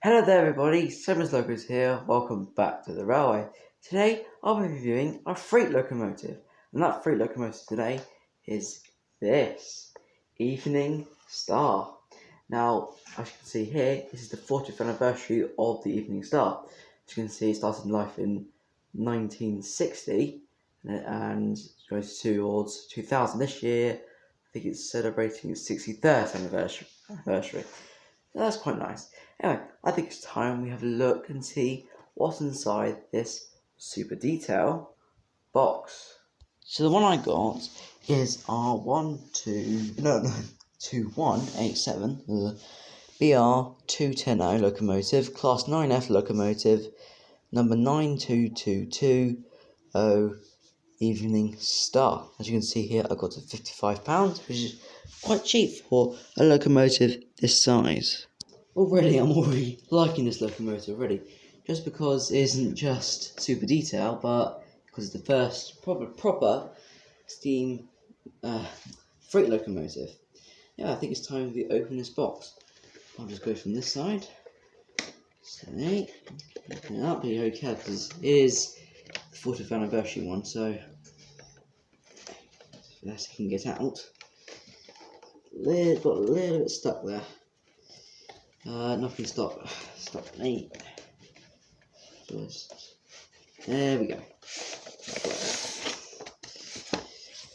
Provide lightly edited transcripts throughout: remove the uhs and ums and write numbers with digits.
Hello there everybody, Simmons Locos here, welcome back to the railway. Today I'll be reviewing a freight locomotive, and that freight locomotive today is this, Evening Star. Now, as you can see here, this is the 40th anniversary of the Evening Star. As you can see, it started life in 1960 and goes towards 2000 this year. I think it's celebrating its 63rd anniversary. So that's quite nice. Anyway, I think it's time we have a look and see what's inside this super detail box. So the one I got is our 2187 BR210 locomotive, class 9F locomotive, number 92220 Evening Star. As you can see here, I got it £55, which is quite cheap for a locomotive this size. I'm already liking this locomotive already, just because it isn't just super detail, but because it's the first proper steam freight locomotive. Yeah, I think it's time we open this box. I'll just go from this side. So, that'll be okay because it is the 40th anniversary one, so that can get out. Got a little bit stuck there. Nothing stop me. There we go.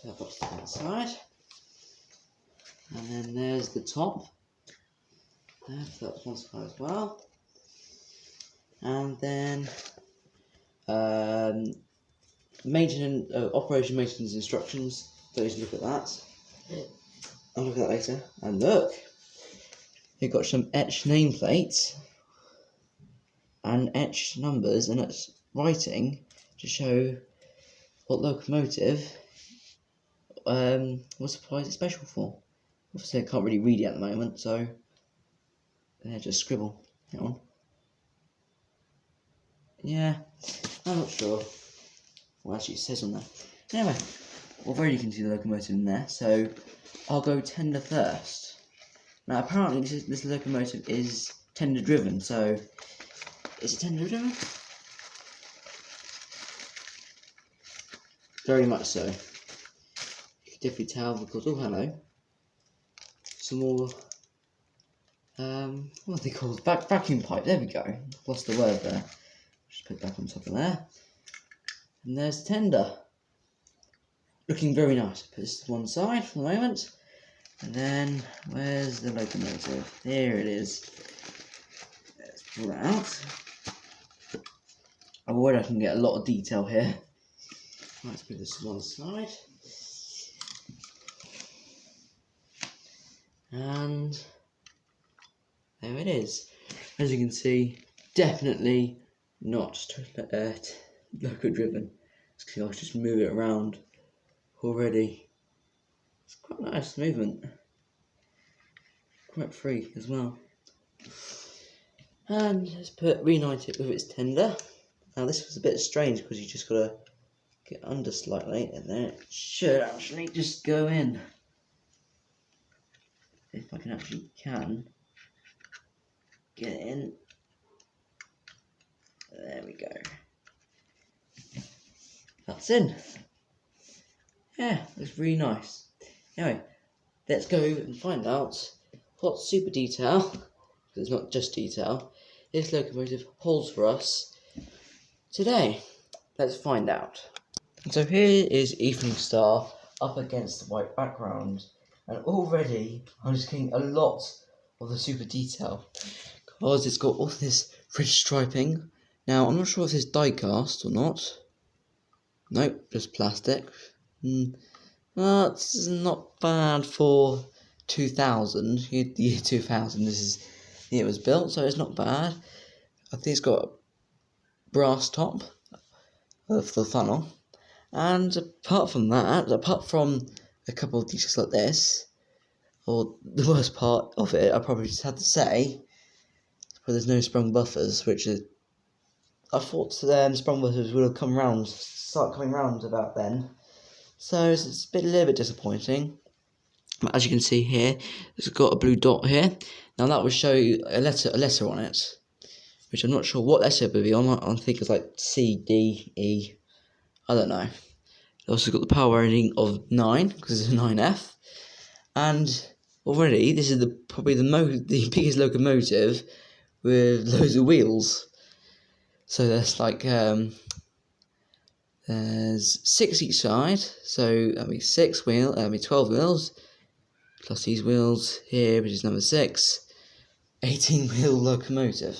That box to that side. And then there's the top. That's one side as well. And then operation maintenance instructions. Don't look at that. I'll look at that later. And look, you've got some etched nameplates and etched numbers and it's writing to show what locomotive what supplies it's special for. Obviously I can't really read it at the moment, so just scribble. Hang on. Yeah, I'm not sure what actually it says on there. Anyway, already you can see the locomotive in there, so I'll go tender first. Now apparently this locomotive is tender driven, so is it tender driven? Very much so. You can definitely tell because, oh hello, some more, what are they called? Vacuum pipe, there we go. Lost the word there. Just put it back on top of there. And there's tender. Looking very nice. Put this to one side for the moment. And then, where's the locomotive? There it is. Let's pull that out. I'm worried I can get a lot of detail here. Let's put this to one side. And there it is. As you can see, definitely not loco driven. I'll just move it around already. It's quite nice movement. Quite free as well. And let's reunite it with its tender. Now this was a bit strange because you just gotta get under slightly and then it should actually just go in. If I can actually get it in. There we go. That's in. Yeah, it's really nice. Anyway, let's go and find out what super detail, because it's not just detail, this locomotive holds for us today. Let's find out. So here is Evening Star up against the white background, and already I'm just getting a lot of the super detail because it's got all this ridge striping. Now I'm not sure if it's die cast or not. Nope, just plastic. Well, this is not bad for 2000, the year 2000. This is the year it was built, so it's not bad. I think it's got a brass top for the funnel. And apart from that, apart from a couple of details like this, or the worst part of it, I probably just had to say, but there's no sprung buffers, which is, I thought sprung buffers would have start coming round about then. So it's a little bit disappointing. But as you can see here, it's got a blue dot here. Now that will show you a letter on it. which I'm not sure what letter it would be on. I think it's like C, D, E. I don't know. It also got the power rating of 9 because it's a 9F, and already this is probably the biggest locomotive with loads of wheels. So there's like there's 6 each side, so that'll be 12 wheels plus these wheels here, which is number 6. 18-wheel locomotive.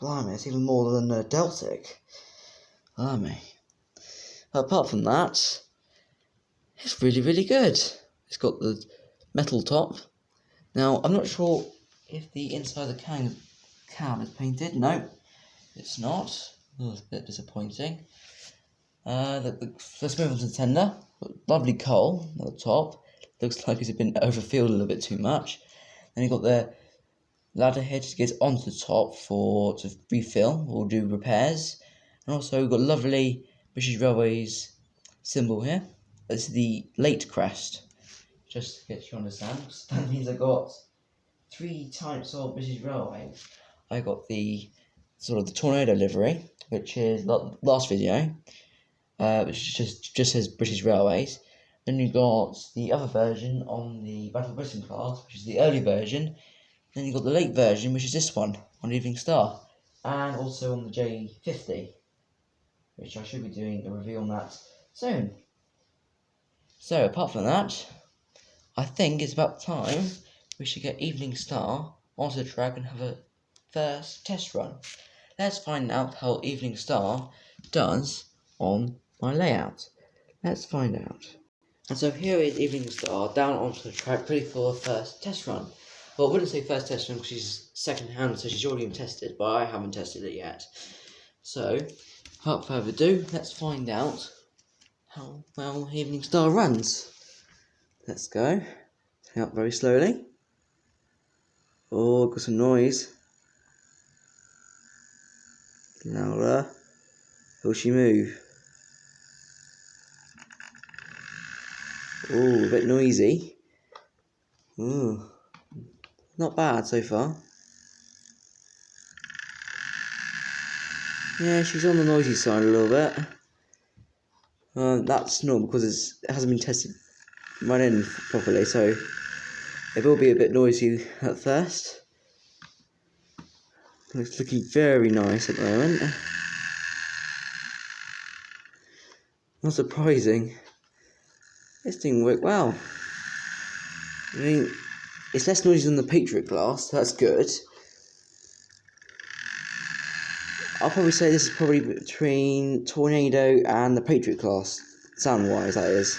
Blimey, it's even more than a Deltic. Blimey. But apart from that, it's really, really good. It's got the metal top. Now, I'm not sure if the inside of the cab is painted. No, it's not. Oh, it's a bit disappointing. Let's move on to the tender. Lovely coal at the top. Looks like it's been overfilled a little bit too much. Then you've got the ladder here to get onto the top to refill or do repairs. And also we've got lovely British Railways symbol here. This is the late crest. Just to get you to understand. That means I got 3 types of British Railway. I got the sort of the tornado livery, which is the last video, which just says British Railways. Then you got the other version on the Battle of Britain class, which is the early version. Then you've got the late version, which is this one, on Evening Star. And also on the J50, which I should be doing a review on that soon. So, apart from that, I think it's about time we should get Evening Star onto the track and have a first test run. Let's find out how Evening Star does on my layout. Let's find out. And so here is Evening Star down onto the track, ready for a first test run. Well, I wouldn't say first test run because she's second hand, so she's already been tested, but I haven't tested it yet. So, without further ado, let's find out how well Evening Star runs. Let's go. Turn up very slowly. Oh, got some noise. Louder. Will she move? Oh, a bit noisy. Ooh. Not bad so far. Yeah, she's on the noisy side a little bit. That's normal because it hasn't been tested run in properly, so it will be a bit noisy at first. It's looking very nice at the moment. Not surprising. This thing worked well. I mean, it's less noisy than the Patriot class, so that's good. I'll probably say this is probably between Tornado and the Patriot class, sound-wise, that is.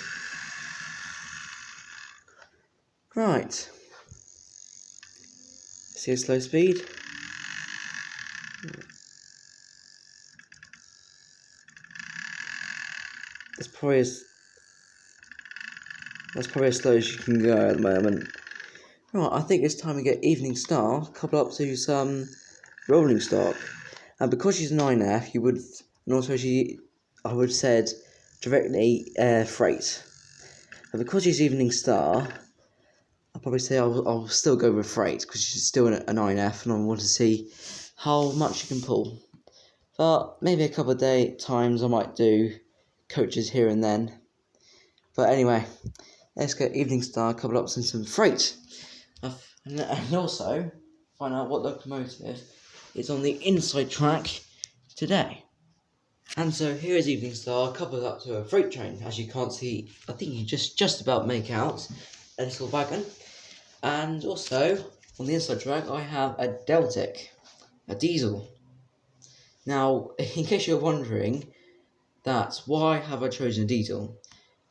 Right. See a slow speed. That's probably as slow as you can go at the moment. Right, I think it's time to get Evening Star coupled up to some rolling stock. And because she's 9F, I would have said directly freight. But because she's Evening Star, I'll probably say I'll still go with freight because she's still a 9F and I want to see how much she can pull. But maybe a couple of times I might do coaches here and then. But anyway, let's get Evening Star coupled up to some freight. And also find out what locomotive is on the inside track today. And so here is Evening Star coupled up to a freight train. As you can't see, I think you just about make out a little wagon. And also on the inside track I have a Deltic, a diesel. Now, in case you're wondering, that's why have I chosen a diesel?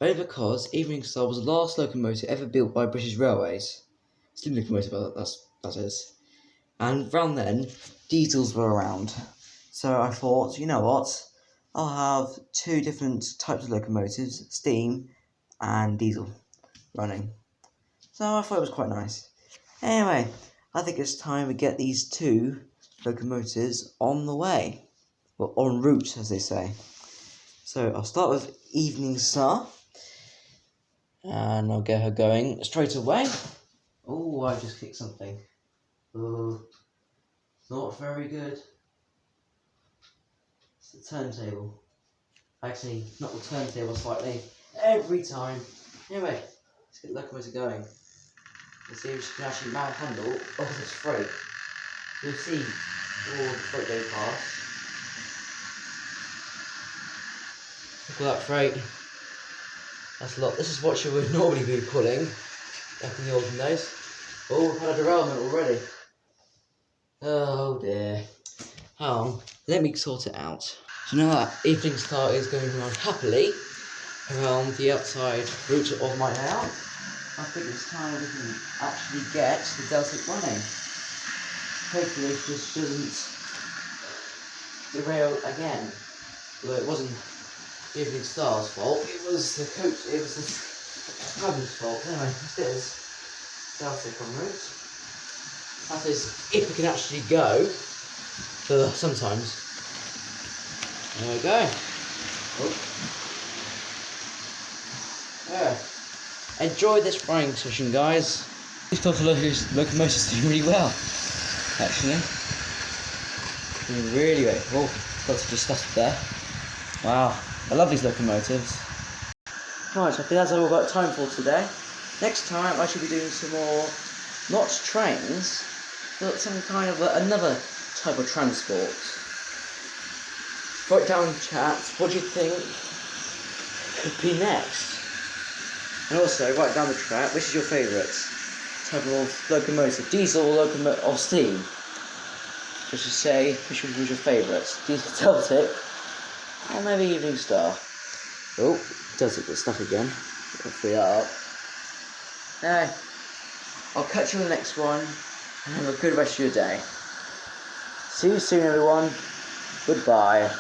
Only because Evening Star was the last locomotive ever built by British Railways. Steam locomotive, that is. And around then, diesels were around. So I thought, you know what? I'll have 2 different types of locomotives, steam and diesel, running. So I thought it was quite nice. Anyway, I think it's time to get these 2 locomotives on the way. Well, en route, as they say. So I'll start with Evening Star. And I'll get her going straight away. Oh, I just kicked something. Oh, not very good. It's the turntable. Actually, not the turntable slightly. Every time. Anyway, let's get the locomotive going. Let's see if she can actually manhandle all this freight. You'll see all the freight go past. Look at that freight. That's a lot. This is what she would normally be pulling back in the olden days. Oh, we've had a derailment already. Oh dear. Hang on, let me sort it out. So now that evening star is going around happily around the outside route of my layout, I think it's time we can actually get the Deltic running. Hopefully it just doesn't derail again. Although it wasn't the evening star's fault, it was the coach, it was the cabin's fault. Anyway, this is Deltic en route. That is if we can actually go. Sometimes. There we go. Oh. Yeah. Enjoy this frying session, guys. These locomotives doing really well, actually. Doing really well. Oh, got to discuss it there. Wow, I love these locomotives. Right, so I think that's all we've got time for today. Next time I should be doing some more, not trains, but some kind of another type of transport. Write down in chat what do you think could be next, and also write down the track which is your favourite type of locomotive, diesel locomotive or steam. Just to say which was your favourite, diesel, Celtic, or maybe Evening Star. Oh, Celtic got stuck again. I'll free that up. Anyway, I'll catch you on the next one and have a good rest of your day. See you soon, everyone. Goodbye.